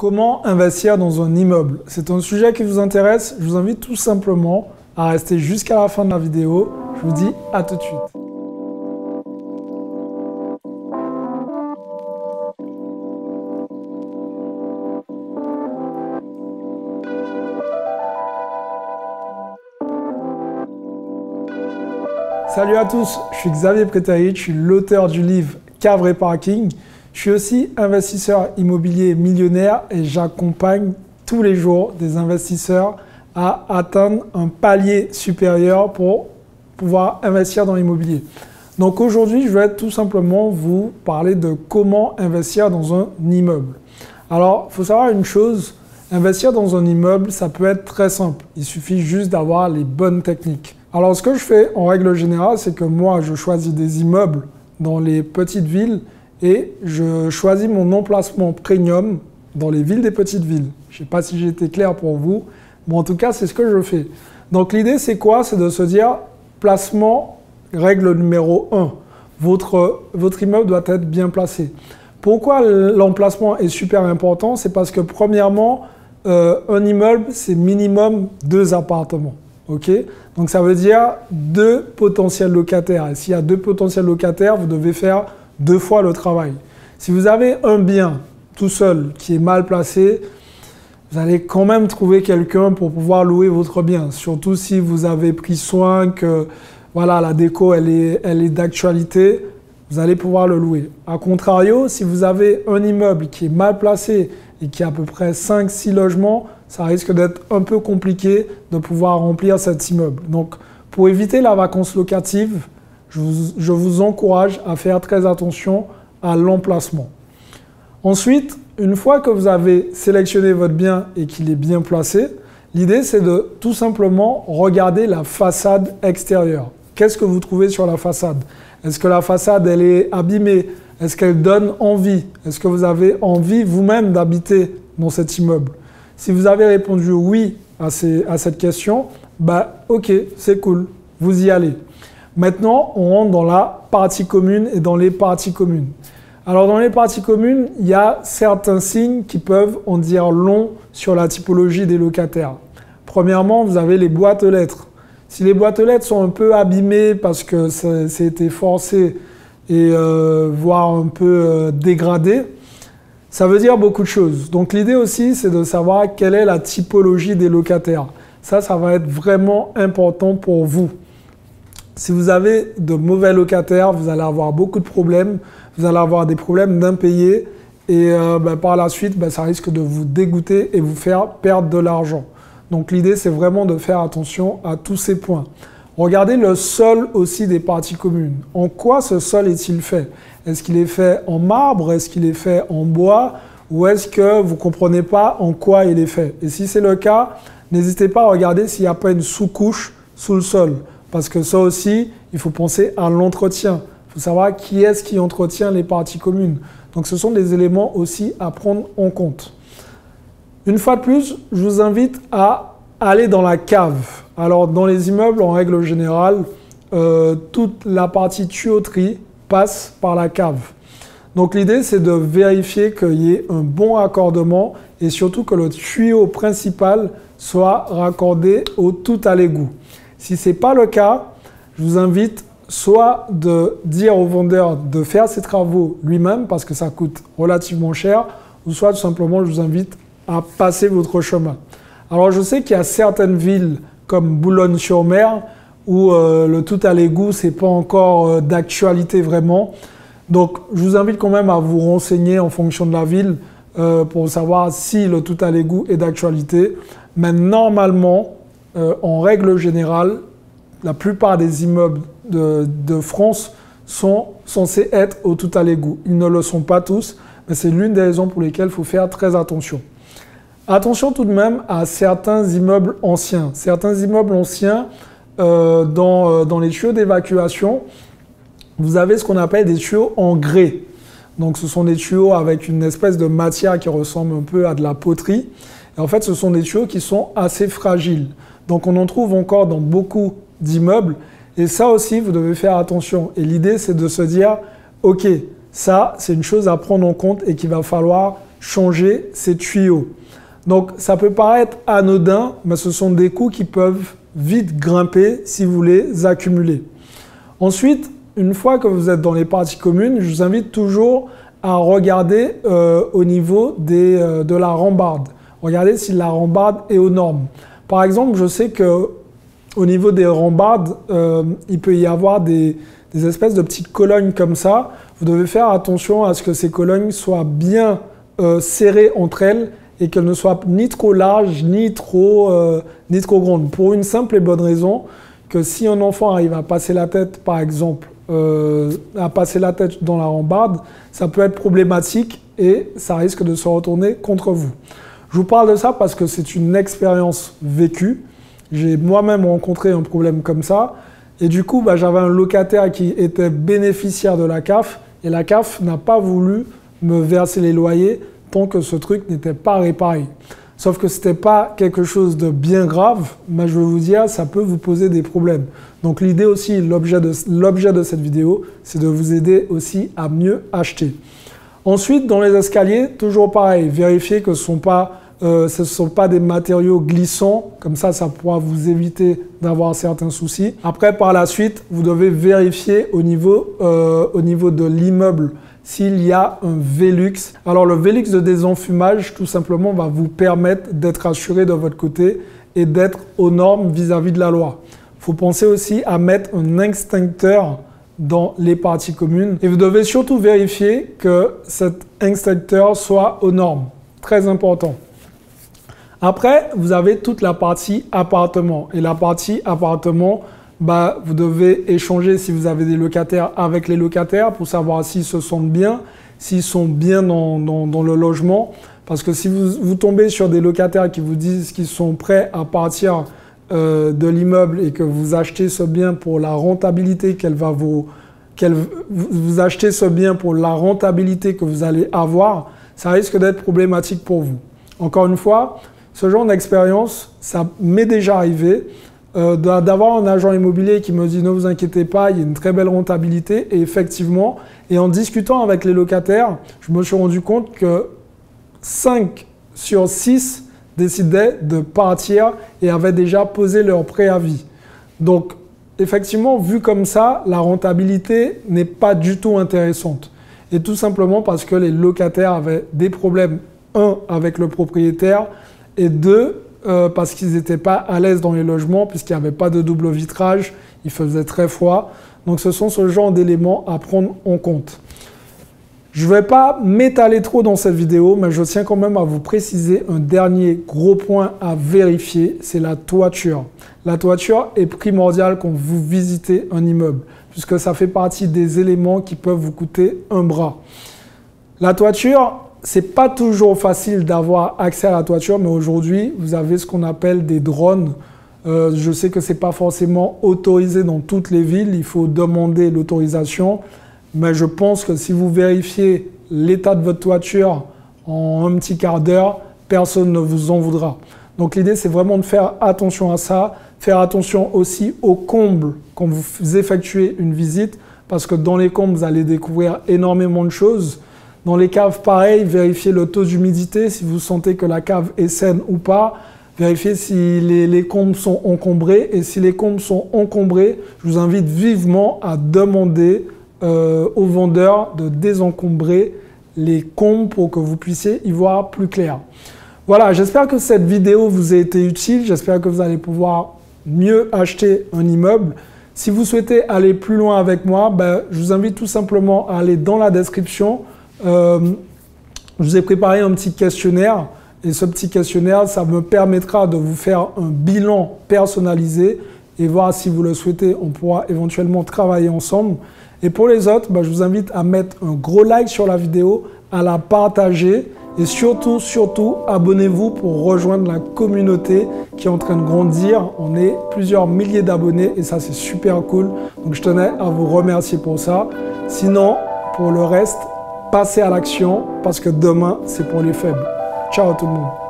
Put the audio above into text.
Comment investir dans un immeuble? C'est un sujet qui vous intéresse? Je vous invite tout simplement à rester jusqu'à la fin de la vidéo. Je vous dis à tout de suite. Salut à tous, je suis Xavier Prétaric, je suis l'auteur du livre Cave et Parking. Je suis aussi investisseur immobilier millionnaire et j'accompagne tous les jours des investisseurs à atteindre un palier supérieur pour pouvoir investir dans l'immobilier. Donc aujourd'hui, je vais tout simplement vous parler de comment investir dans un immeuble. Alors, il faut savoir une chose, investir dans un immeuble, ça peut être très simple. Il suffit juste d'avoir les bonnes techniques. Alors, ce que je fais en règle générale, c'est que moi, je choisis des immeubles dans les petites villes et je choisis mon emplacement premium dans les villes des petites villes. Je ne sais pas si j'ai été clair pour vous, mais en tout cas, c'est ce que je fais. Donc l'idée, c'est quoi? C'est de se dire, placement, règle numéro 1. Votre immeuble doit être bien placé. Pourquoi l'emplacement est super important? C'est parce que premièrement, un immeuble, c'est minimum 2 appartements. Okay? Donc ça veut dire 2 potentiels locataires. Et s'il y a 2 potentiels locataires, vous devez faire 2 fois le travail. Si vous avez un bien tout seul qui est mal placé, vous allez quand même trouver quelqu'un pour pouvoir louer votre bien. Surtout si vous avez pris soin que voilà, la déco elle est d'actualité, vous allez pouvoir le louer. A contrario, si vous avez un immeuble qui est mal placé et qui a à peu près 5-6 logements, ça risque d'être un peu compliqué de pouvoir remplir cet immeuble. Donc, pour éviter la vacance locative, je vous encourage à faire très attention à l'emplacement. Ensuite, une fois que vous avez sélectionné votre bien et qu'il est bien placé, l'idée c'est de tout simplement regarder la façade extérieure. Qu'est-ce que vous trouvez sur la façade? Est-ce que la façade elle est abîmée? Est-ce qu'elle donne envie? Est-ce que vous avez envie vous-même d'habiter dans cet immeuble? Si vous avez répondu oui à cette question, bah ok, c'est cool, vous y allez. Maintenant, on rentre dans la partie commune et dans les parties communes. Alors dans les parties communes, il y a certains signes qui peuvent en dire long sur la typologie des locataires. Premièrement, vous avez les boîtes aux lettres. Si les boîtes aux lettres sont un peu abîmées parce que c'est été forcé et voire un peu dégradé, ça veut dire beaucoup de choses. Donc l'idée aussi, c'est de savoir quelle est la typologie des locataires. Ça va être vraiment important pour vous. Si vous avez de mauvais locataires, vous allez avoir beaucoup de problèmes. Vous allez avoir des problèmes d'impayés et par la suite, ça risque de vous dégoûter et vous faire perdre de l'argent. Donc l'idée, c'est vraiment de faire attention à tous ces points. Regardez le sol aussi des parties communes. En quoi ce sol est-il fait? Est-ce qu'il est fait en marbre? Est-ce qu'il est fait en bois? Ou est-ce que vous ne comprenez pas en quoi il est fait? Et si c'est le cas, n'hésitez pas à regarder s'il n'y a pas une sous-couche sous le sol. Parce que ça aussi, il faut penser à l'entretien. Il faut savoir qui est-ce qui entretient les parties communes. Donc ce sont des éléments aussi à prendre en compte. Une fois de plus, je vous invite à aller dans la cave. Alors dans les immeubles, en règle générale, toute la partie tuyauterie passe par la cave. Donc l'idée, c'est de vérifier qu'il y ait un bon raccordement et surtout que le tuyau principal soit raccordé au tout à l'égout. Si ce n'est pas le cas, je vous invite soit de dire au vendeur de faire ses travaux lui-même parce que ça coûte relativement cher, ou soit tout simplement je vous invite à passer votre chemin. Alors je sais qu'il y a certaines villes comme Boulogne-sur-Mer où le tout à l'égout c'est pas encore d'actualité vraiment. Donc je vous invite quand même à vous renseigner en fonction de la ville pour savoir si le tout à l'égout est d'actualité. Mais normalement, en règle générale, la plupart des immeubles de France sont censés être au tout à l'égout. Ils ne le sont pas tous, mais c'est l'une des raisons pour lesquelles il faut faire très attention. Attention tout de même à certains immeubles anciens. Certains immeubles anciens, dans les tuyaux d'évacuation, vous avez ce qu'on appelle des tuyaux en grès. Donc ce sont des tuyaux avec une espèce de matière qui ressemble un peu à de la poterie. Et en fait, ce sont des tuyaux qui sont assez fragiles. Donc on en trouve encore dans beaucoup d'immeubles. Et ça aussi, vous devez faire attention. Et l'idée, c'est de se dire, OK, ça, c'est une chose à prendre en compte et qu'il va falloir changer ces tuyaux. Donc ça peut paraître anodin, mais ce sont des coûts qui peuvent vite grimper si vous les accumulez. Ensuite, une fois que vous êtes dans les parties communes, je vous invite toujours à regarder au niveau de la rambarde. Regardez si la rambarde est aux normes. Par exemple, je sais qu'au niveau des rambardes, il peut y avoir des espèces de petites colonnes comme ça. Vous devez faire attention à ce que ces colonnes soient bien serrées entre elles et qu'elles ne soient ni trop larges ni trop grandes. Pour une simple et bonne raison que si un enfant arrive à passer la tête, par exemple, à passer la tête dans la rambarde, ça peut être problématique et ça risque de se retourner contre vous. Je vous parle de ça parce que c'est une expérience vécue. J'ai moi-même rencontré un problème comme ça et du coup, j'avais un locataire qui était bénéficiaire de la CAF et la CAF n'a pas voulu me verser les loyers tant que ce truc n'était pas réparé. Sauf que ce n'était pas quelque chose de bien grave, mais je veux vous dire, ça peut vous poser des problèmes. Donc l'idée aussi, l'objet de cette vidéo, c'est de vous aider aussi à mieux acheter. Ensuite, dans les escaliers, toujours pareil, vérifiez que ce ne sont pas des matériaux glissants, comme ça pourra vous éviter d'avoir certains soucis. Après, par la suite, vous devez vérifier au niveau de l'immeuble s'il y a un Velux. Alors le Velux de désenfumage, tout simplement, va vous permettre d'être assuré de votre côté et d'être aux normes vis-à-vis de la loi. Il faut penser aussi à mettre un extincteur dans les parties communes. Et vous devez surtout vérifier que cet extincteur soit aux normes. Très important. Après, vous avez toute la partie appartement. Et la partie appartement, vous devez échanger si vous avez des locataires avec les locataires pour savoir s'ils se sentent bien, s'ils sont bien dans le logement. Parce que si vous tombez sur des locataires qui vous disent qu'ils sont prêts à partir de l'immeuble et que vous achetez ce bien pour la rentabilité vous achetez ce bien pour la rentabilité que vous allez avoir, ça risque d'être problématique pour vous. Encore une fois, ce genre d'expérience, ça m'est déjà arrivé. D'avoir un agent immobilier qui me dit « ne vous inquiétez pas, il y a une très belle rentabilité » et effectivement, et en discutant avec les locataires, je me suis rendu compte que 5 sur 6 décidaient de partir et avaient déjà posé leur préavis. Donc effectivement, vu comme ça, la rentabilité n'est pas du tout intéressante. Et tout simplement parce que les locataires avaient des problèmes, 1, avec le propriétaire et 2, parce qu'ils n'étaient pas à l'aise dans les logements, puisqu'il n'y avait pas de double vitrage, il faisait très froid. Donc ce sont ce genre d'éléments à prendre en compte. Je ne vais pas m'étaler trop dans cette vidéo, mais je tiens quand même à vous préciser un dernier gros point à vérifier, c'est la toiture. La toiture est primordiale quand vous visitez un immeuble, puisque ça fait partie des éléments qui peuvent vous coûter un bras. La toiture, c'est pas toujours facile d'avoir accès à la toiture, mais aujourd'hui, vous avez ce qu'on appelle des drones. Je sais que ce n'est pas forcément autorisé dans toutes les villes, il faut demander l'autorisation. Mais je pense que si vous vérifiez l'état de votre toiture en un petit quart d'heure, personne ne vous en voudra. Donc l'idée, c'est vraiment de faire attention à ça, faire attention aussi aux combles quand vous effectuez une visite, parce que dans les combles, vous allez découvrir énormément de choses. Dans les caves, pareil, vérifiez le taux d'humidité, si vous sentez que la cave est saine ou pas. Vérifiez si les combles sont encombrés. Et si les combles sont encombrés, je vous invite vivement à demander aux vendeurs de désencombrer les combles pour que vous puissiez y voir plus clair. Voilà, j'espère que cette vidéo vous a été utile. J'espère que vous allez pouvoir mieux acheter un immeuble. Si vous souhaitez aller plus loin avec moi, je vous invite tout simplement à aller dans la description. Je vous ai préparé un petit questionnaire et ce petit questionnaire, ça me permettra de vous faire un bilan personnalisé et voir si vous le souhaitez, on pourra éventuellement travailler ensemble. Et pour les autres, je vous invite à mettre un gros like sur la vidéo, à la partager et surtout, abonnez-vous pour rejoindre la communauté qui est en train de grandir. On est plusieurs milliers d'abonnés et ça, c'est super cool. Donc, je tenais à vous remercier pour ça. Sinon, pour le reste, passez à l'action parce que demain, c'est pour les faibles. Ciao tout le monde.